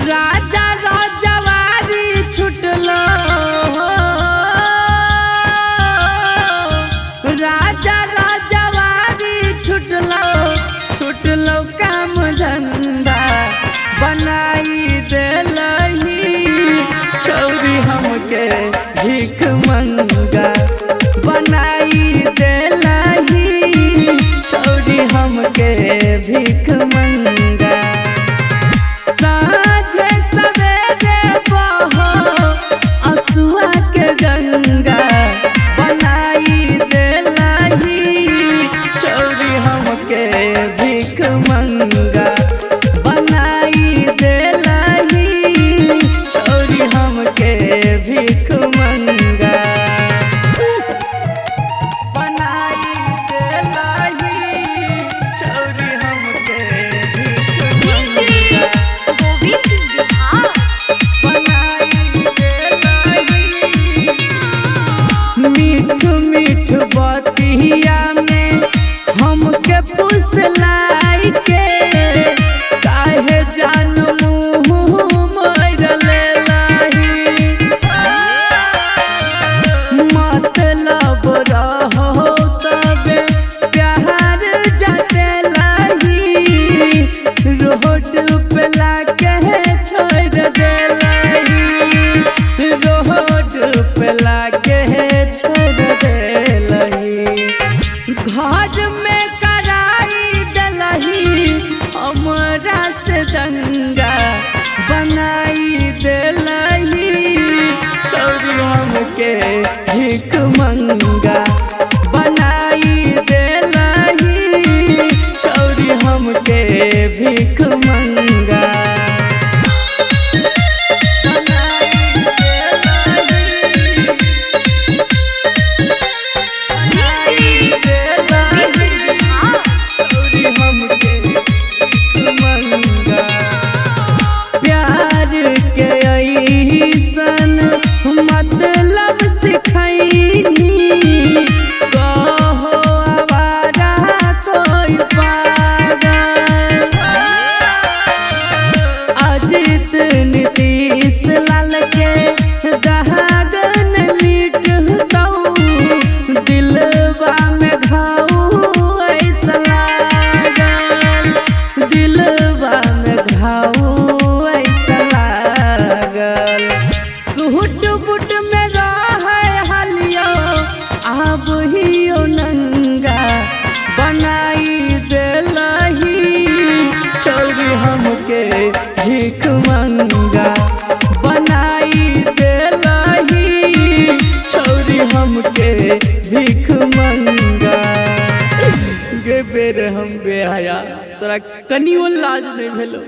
राजा राजवारी छुटलो, राजा राजवारी छुटलो काम धंधा बनाई देलही छौरी हमके भीख मंगा बनाई देलही छौरी हमके भीख मंगा। साँझे सवेरे बहो असुआ के गंगा बनाई देलही छौरी हमके भीख मंगा बनाई देलही छौरी हमके भीख मंगा बनाई देलही छौरी हमके भीख मंगा। मीठ मीठ बतिया में हमके फुसलाई के काहे जान मुँह मोड़ले लाही मतलब रहो तबे प्यार जते लाही रोड पे लाके छोड़ देलही रोड पे लाके छोड़ देलही घर में कराई देलही हमरा से दंगा बनाई देलही छौरी हमके भीख मंगा बनाई देलही छौरी हमके भीख मंगा प्यार के ऐसन मतलब सिखैनी कहो आवारा कोई पागल अजित नीतीश लाल के दहागन मिटतौ दिलवा में घाव ऐसा लागल दिलवा में घाव ऐसा लागल सूट बूट में रहे हलियो आब हियो नंगा बनाई देलही छौरी हमके भीख मंगा बनाई देलही छौरी हमके भीख मंगा। गे बेर हम बेहया तोरा कनियो लाज नहीं भेलो।